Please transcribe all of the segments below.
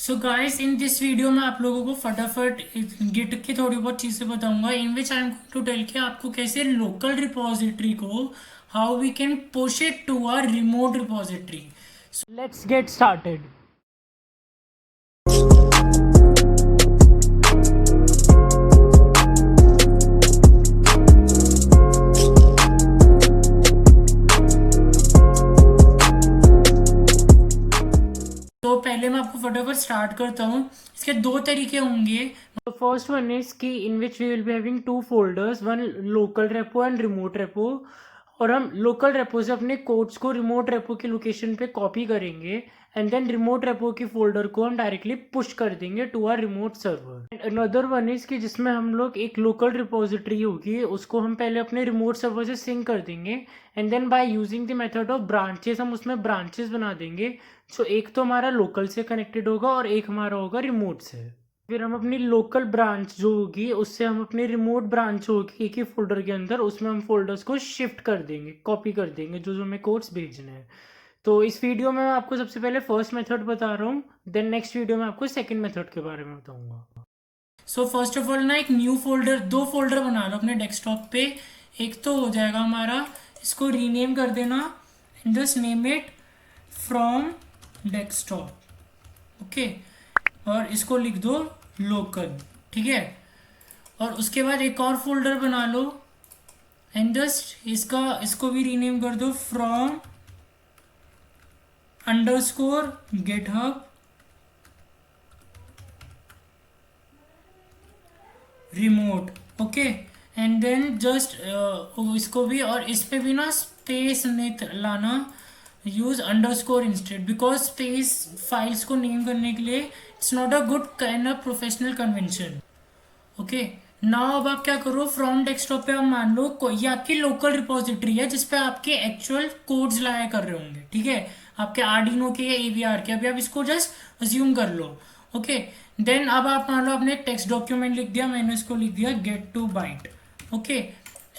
So guys, in this video में आप लोगों को फटाफट गिट की थोड़ी बहुत चीज़ें बताऊंगा, in which I am going to tell कि आपको कैसे लोकल रिपोजिटरी को how we can push it to a remote repository. So let's get started. तो पहले मैं आपको फटाफट स्टार्ट करता हूँ. इसके दो तरीके होंगे. फर्स्ट वन इज कि in which we will be having two folders, one local repo and remote repo. और हम लोकल रेपो से अपने कोड्स को रिमोट रेपो की लोकेशन पे कॉपी करेंगे एंड देन रिमोट रेपो की फोल्डर को हम डायरेक्टली पुश कर देंगे to our remote server. Another one is कि जिसमें हम लोग एक लोकल रिपोजिटरी होगी उसको हम पहले अपने रिमोट सर्वर से सिंक कर देंगे and then by using the method of branches हम उसमें ब्रांचेस बना देंगे. सो एक तो हमारा लोकल से कनेक्टेड होगा और एक हमारा होगा रिमोट से. फिर हम अपनी लोकल ब्रांच जो होगी उससे हम अपनी रिमोट ब्रांच होगी एक ही फोल्डर के अंदर, उसमें हम फोल्डर्स को शिफ्ट कर देंगे, कॉपी कर देंगे जो जो हमें कोड्स भेजने हैं. तो इस वीडियो में मैं आपको सबसे पहले फर्स्ट मेथड बता रहा हूँ, देन नेक्स्ट वीडियो में आपको सेकंड मेथड के बारे में बताऊंगा. सो फर्स्ट ऑफ ऑल ना, एक न्यू फोल्डर, दो फोल्डर बना लो अपने डेस्कटॉप पे. एक तो हो जाएगा हमारा, इसको रीनेम कर देना and just name it from desktop. Okay, और इसको लिख दो लोकल. ठीक है, और उसके बाद एक और फोल्डर बना लो एंड जस्ट इसको भी रीनेम कर दो from underscore GitHub remote. Okay, and then just इसको भी, और इस पे भी ना स्पेस नहीं लाना, use underscore instead, because space files को नेम करने के लिए it's not a good kind of professional convention. Okay, now अब आप क्या करो, फ्रॉम डेस्कटॉप पे आप मान लो ये आपकी लोकल रिपोजिटरी है जिसपे आपके एक्चुअल कोड्स लाया कर रहे होंगे. ठीक है, आपके आर्डिनो के या एवीआर के. अभी आप इसको जस्ट अज्यूम कर लो. ओके, देन अब आप मान लो आपने एक टेक्स्ट डॉक्यूमेंट लिख दिया, मैंने इसको लिख दिया git to byte. Okay,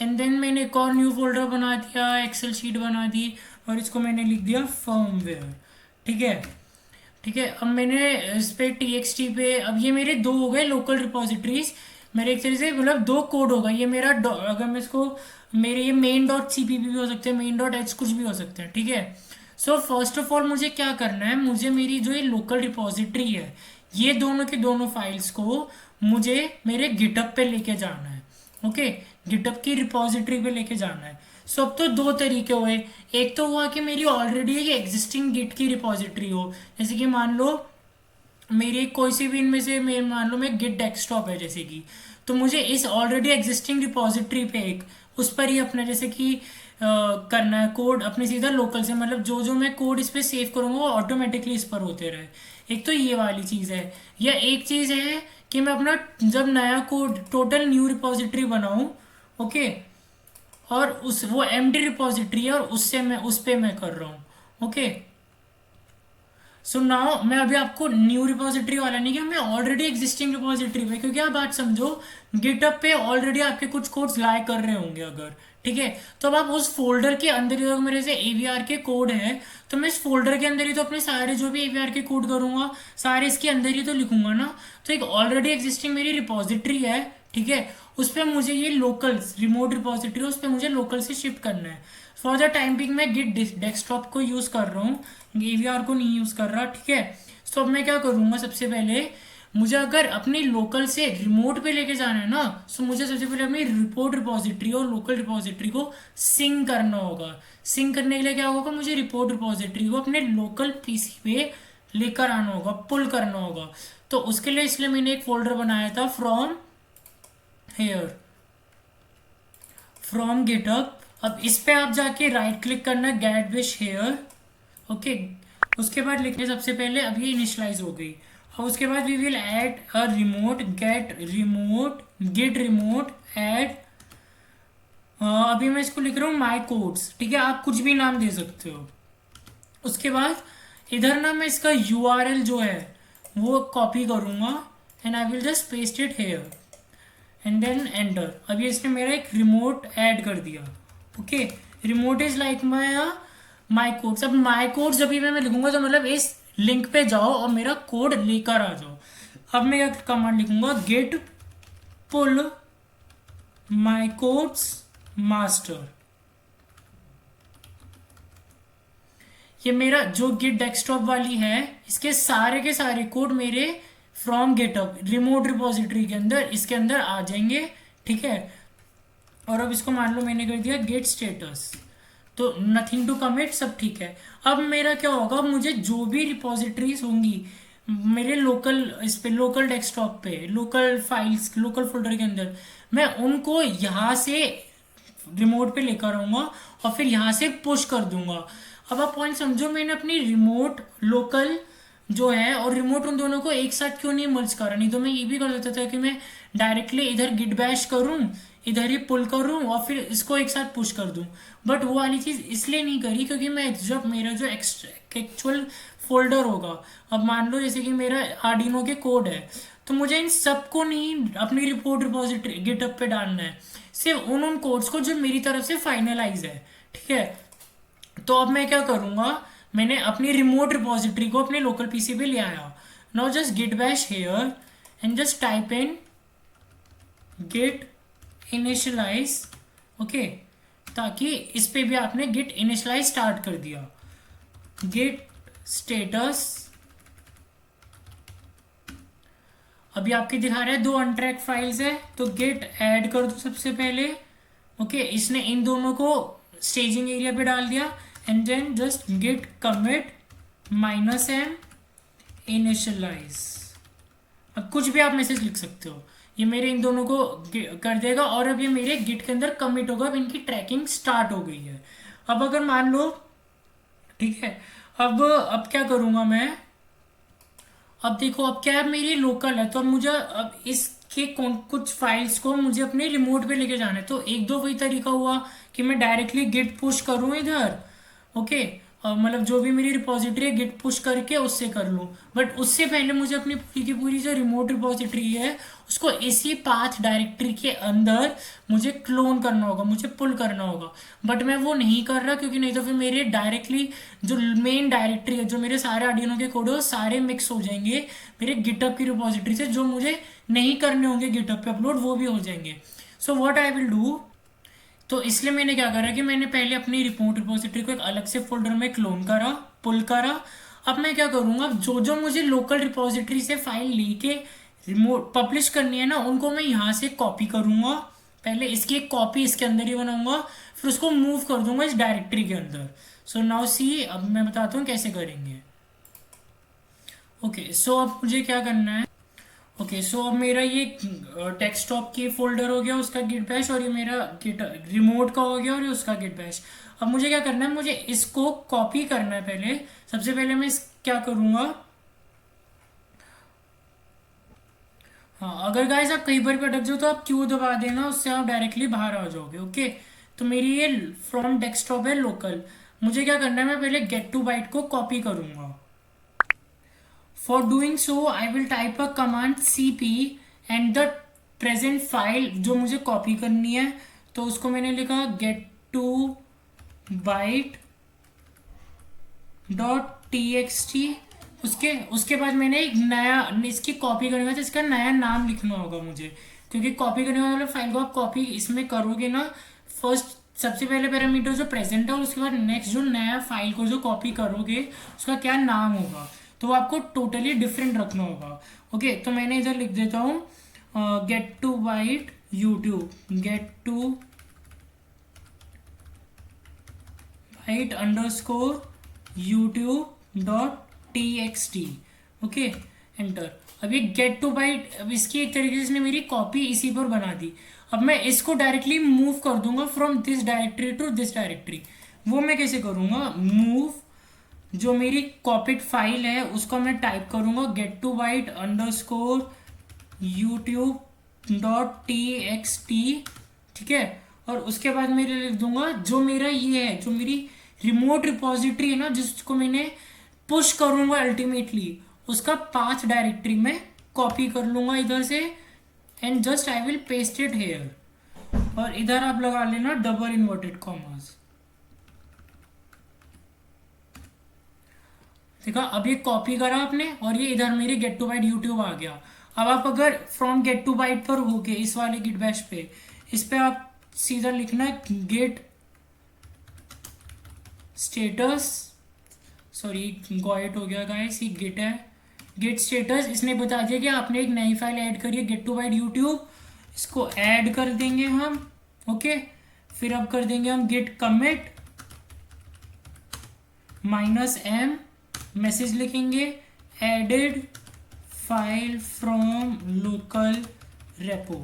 and then मैंने एक और न्यू फोल्डर बना दिया, एक्सेल शीट बना दी और इसको मैंने लिख दिया फर्मवेयर. ठीक है, ठीक है. अब मैंने इस पे टीएक्सटी पे, अब ये मेरे दो हो गए लोकल रिपोजिटरीज. मेरे एक तरह से मतलब दो कोड होगा ये मेरा. अगर मैं इसको, मेरे ये मेन डॉट सीपीपी भी हो सकते हैं, मेन डॉट एच कुछ भी हो सकते हैं. ठीक है, सो फर्स्ट ऑफ ऑल मुझे क्या करना है, मुझे मेरी जो ये लोकल रिपोजिटरी है ये दोनों की दोनों फाइल्स को मुझे मेरे गिटअप पे लेके जाना है. ओके, गिटअप की रिपोजिटरी पे लेके जाना है. सो अब तो दो तरीके हुए. एक तो हुआ कि मेरी ऑलरेडी एक एग्जिस्टिंग गिट की रिपोजिटरी हो, जैसे कि मान लो मेरी कोई सी भी इनमें से, मैं मान लो मैं गिट डेस्कटॉप है जैसे कि, तो मुझे इस ऑलरेडी एग्जिस्टिंग रिपोजिटरी पे एक उस पर ही अपना जैसे कि करना है कोड अपने सीधा लोकल से, मतलब जो जो मैं कोड इस पर सेव करूंगा वो ऑटोमेटिकली इस पर होते रहे. एक तो ये वाली चीज़ है. या एक चीज़ है कि मैं अपना जब नया कोड टोटल न्यू रिपोजिटरी बनाऊं, ओके, और उस वो एम्प्टी रिपोजिटरी है और उससे मैं उस पे मैं कर रहा हूँ. ओके, सो नाउ मैं अभी आपको न्यू रिपोजिटरी वाला नहीं कि मैं ऑलरेडी एग्जिस्टिंग रिपोजिटरी में, क्योंकि आप बात समझो, गिटअप पे ऑलरेडी आपके कुछ कोड्स लाइक कर रहे होंगे अगर. ठीक है, तो अब आप उस फोल्डर के अंदर ही, अगर मेरे से एवीआर के कोड है तो मैं इस फोल्डर के अंदर ही तो अपने सारे जो भी एवीआर के कोड करूंगा सारे इसके अंदर ही तो लिखूंगा ना. तो एक ऑलरेडी एग्जिस्टिंग मेरी रिपोजिटरी है, ठीक है, उस पर मुझे ये लोकल रिमोट रिपोजिटरी उस पर मुझे लोकल से शिफ्ट करना है. फॉर द टाइम बिंग मैं गिट डेस्कटॉप को यूज कर रहा हूँ, एवीआर को नहीं यूज कर रहा. ठीक है, तो अब मैं क्या करूंगा, सबसे पहले मुझे अगर अपनी लोकल से रिमोट पे लेके जाना है ना, तो मुझे सबसे पहले अपनी रिपोर्ट रिपोजिटरी और लोकल रिपोजिटरी को सिंक करना होगा. सिंक करने के लिए क्या होगा, मुझे रिपोर्ट रिपोजिटरी को अपने लोकल पीसी पे लेकर आना होगा, पुल करना होगा. तो उसके लिए इसलिए मैंने एक फोल्डर बनाया था फ्रॉम हेयर, फ्रॉम गिटहब. अब इस पे आप जाके राइट क्लिक करना, गेट विश हेयर. ओके, उसके बाद लिखने सबसे पहले, अब ये इनिशियलाइज हो गई. और उसके बाद we will add a remote, git remote, git remote add. अभी मैं इसको लिख रहा हूँ माई कोड्स. ठीक है, आप कुछ भी नाम दे सकते हो. उसके बाद इधर ना मैं इसका यूआरएल जो है वो कॉपी करूंगा and I will just paste it here and then enter. अभी इसने मेरा एक रिमोट ऐड कर दिया. Okay, remote is like my codes. अब माई कोड्स जब भी मैं लिखूंगा तो मतलब इस लिंक पे जाओ और मेरा कोड लेकर आ जाओ। अब मैं क्या कमांड लिखूंगा, गेट पुल माई कोड्स मास्टर। ये मेरा जो गिट डेस्कटॉप वाली है, इसके सारे के सारे कोड मेरे फ्रॉम गिटहब रिमोट रिपोजिटरी के अंदर इसके अंदर आ जाएंगे। ठीक है, और अब इसको मान लो मैंने कर दिया गेट स्टेटस, तो नथिंग टू कमिट, सब ठीक है। अब मेरा क्या होगा, मुझे जो भी रिपोजिटरीज होंगी मेरे लोकल इस पे लोकल डेस्कटॉप पे लोकल फाइल्स लोकल फोल्डर के अंदर, मैं उनको यहाँ से रिमोट पे लेकर आऊंगा और फिर यहाँ से पुश कर दूंगा। अब आप पॉइंट समझो, मैंने अपनी रिमोट लोकल जो है और रिमोट उन दोनों को एक साथ क्यों नहीं मर्ज करा। नहीं तो मैं ये भी कर सकता था कि मैं डायरेक्टली इधर गिट बैश करूं, इधर ही पुल करूं और फिर इसको एक साथ पुश कर दूं। बट वो वाली चीज़ इसलिए नहीं करी क्योंकि मैं जब मेरा जो एक्चुअल फोल्डर होगा, अब मान लो जैसे कि मेरा आर्डिनो के कोड है, तो मुझे इन सबको नहीं अपनी रिपोर्ट रिपोजिटरी गिटहब पे डालना है, सिर्फ उन कोड्स को जो मेरी तरफ से फाइनलाइज है। ठीक है, तो अब मैं क्या करूंगा, मैंने अपनी रिमोट रिपोजिटरी को अपने लोकल पीसी पे ले आया। Now just git bash here and just type in git initialise. Okay, ताकि इस पे भी आपने गिट इनिशियलाइज स्टार्ट कर दिया। गिट स्टेटस अभी आपके दिखा रहा है 2 अनट्रैक फाइल्स है, तो गिट ऐड कर दो सबसे पहले। ओके, इसने इन दोनों को स्टेजिंग एरिया पे डाल दिया and then just git commit -m initialise. अब कुछ भी आप मैसेज लिख सकते हो, ये मेरे इन दोनों को कर देगा और अब ये मेरे गिट के अंदर कमिट होगा। अब इनकी ट्रैकिंग स्टार्ट हो गई है। अब अगर मान लो, ठीक है, अब क्या करूंगा मैं, अब देखो अब क्या है, मेरी लोकल है, तो अब मुझे अब इसके कुछ फाइल्स को मुझे अपने रिमोट पे लेके जाना है। तो एक दो वही तरीका हुआ कि मैं डायरेक्टली गिट पुश करूं इधर। ओके, मतलब जो भी मेरी रिपोजिटरी है गिट पुश करके उससे कर लूँ, बट उससे पहले मुझे अपनी पूरी की पूरी जो रिमोट रिपोजिटरी है उसको इसी पाथ डायरेक्टरी के अंदर मुझे क्लोन करना होगा, मुझे पुल करना होगा। बट मैं वो नहीं कर रहा क्योंकि नहीं तो फिर मेरे डायरेक्टली जो मेन डायरेक्टरी है, जो मेरे सारे आर्डिनो के कोड है वो सारे मिक्स हो जाएंगे मेरे गिटहब की रिपोजिटरी से, जो मुझे नहीं करने होंगे गिटहब पे अपलोड वो भी हो जाएंगे। So what I will do, तो इसलिए मैंने क्या करा कि मैंने पहले अपनी रिपोर्ट रिपोजिटरी को एक अलग से फोल्डर में क्लोन करा, पुल करा। अब मैं क्या करूँगा, जो जो मुझे लोकल रिपोजिटरी से फाइल लेके रिमोट पब्लिश करनी है ना, उनको मैं यहाँ से कॉपी करूँगा। पहले इसकी एक कॉपी इसके अंदर ही बनाऊंगा, फिर उसको मूव कर दूंगा इस डायरेक्टरी के अंदर। सो नाउ सी, अब मैं बताता हूँ कैसे करेंगे। ओके, सो अब मुझे क्या करना है, ओके, सो अब मेरा ये डेस्कटॉप की फोल्डर हो गया उसका गिट बैश, और ये मेरा गिट रिमोट का हो गया और ये उसका गिट बैश। अब मुझे क्या करना है, मुझे इसको कॉपी करना है। पहले सबसे पहले मैं क्या करूँगा, हाँ, अगर गाइस आप कहीं पर भी अटक जाओ तो आप क्यू दबा देना, उससे आप डायरेक्टली बाहर आ जाओगे। ओके, तो मेरी ये फ्रॉम डेस्कटॉप है लोकल, मुझे क्या करना है, मैं पहले गेट टू बाइट को कॉपी करूँगा। For doing so, I will type a command cp and the present file जो मुझे कॉपी करनी है, तो उसको मैंने लिखा get to byte .txt। उसके बाद मैंने एक नया इसकी कॉपी करने का, तो इसका नया नाम लिखना होगा मुझे, क्योंकि कॉपी करने वाले फाइल को आप कॉपी इसमें करोगे ना, फर्स्ट सबसे पहले पैरामीटर जो प्रेजेंट है और उसके बाद नेक्स्ट जो नया फाइल को जो कॉपी करोगे उसका क्या नाम होगा, तो वो आपको टोटली डिफरेंट रखना होगा। ओके, तो मैंने इधर लिख देता हूँ git to byte YouTube, git to byte _youtube.txt। Okay, enter. अब ये गेट टू बाइट, अब इसकी एक तरीके से इसने मेरी कॉपी इसी पर बना दी। अब मैं इसको डायरेक्टली मूव कर दूंगा from this directory to this directory. वो मैं कैसे करूँगा, मूव जो मेरी कॉपीड फाइल है उसको मैं टाइप करूंगा गेट टू बाइट _youtube.txt। ठीक है, और उसके बाद मैं लिख दूंगा जो मेरा ये है, जो मेरी रिमोट रिपोजिटरी है ना, जिसको मैंने पुश करूंगा अल्टीमेटली, उसका पाथ डायरेक्टरी में कॉपी कर लूंगा इधर से and just I will paste it hair. और इधर आप लगा लेना डबल इन्वर्टेड कॉमास। देखा, अब ये कॉपी करा आपने और ये इधर मेरे गेट टू बाइट यूट्यूब आ गया। अब आप अगर फ्रॉम गेट टू बाइट पर हो गए इस वाले गिट बैश पे, इस पे आप सीधा लिखना है गेट स्टेटस, सॉरी गॉइट हो गया गाइस, ये गिट है, गेट स्टेटस। इसने बता दिया कि आपने एक नई फाइल ऐड करी है गेट टू बाइट यूट्यूब, इसको ऐड कर देंगे हम। ओके, फिर अब कर देंगे हम गेट कमिट -m, मैसेज लिखेंगे added file from local repo.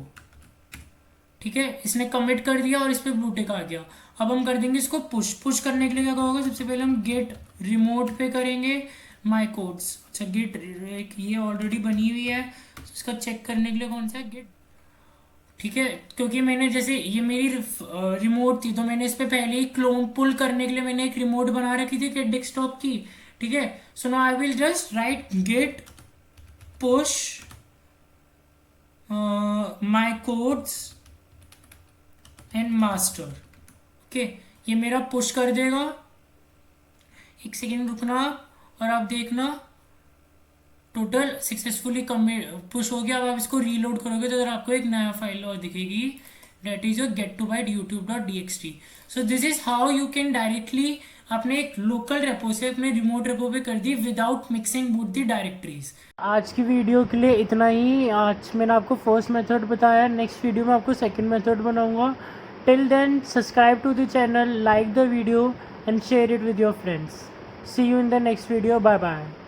ठीक है, इसने कमिट कर दिया और इस पर ब्लू टिक आ गया। अब हम कर देंगे इसको पुश करने के लिए क्या होगा, सबसे पहले हम गेट रिमोट पे करेंगे माई कोड्स। अच्छा, गेट ये ऑलरेडी बनी हुई है, इसका चेक करने के लिए कौन सा है गेट। ठीक है, क्योंकि मैंने जैसे ये मेरी रिमोट थी तो मैंने इस पे पहले ही क्लोन पुल करने के लिए मैंने एक रिमोट बना रखी थी गेट डेस्कटॉप की। ठीक है, so now I will just right get push my codes and master. Okay, ये मेरा पुश कर देगा, एक सेकेंड रुकना और आप देखना टोटल सक्सेसफुली पुश हो गया। अब आप इसको रीलोड करोगे तो अगर आपको एक नया फाइल और दिखेगी, that is your git to byte youtube.txt। So this is how you can directly अपने एक लोकल रेपो से अपने रिमोट रेपो पे कर दी without mixing both the directories. आज की वीडियो के लिए इतना ही। आज मैंने आपको फर्स्ट मेथड बताया, नेक्स्ट वीडियो में आपको सेकंड मेथड बनाऊंगा। Till then subscribe to the channel, like the video and share it with your friends. See you in the next video. Bye bye.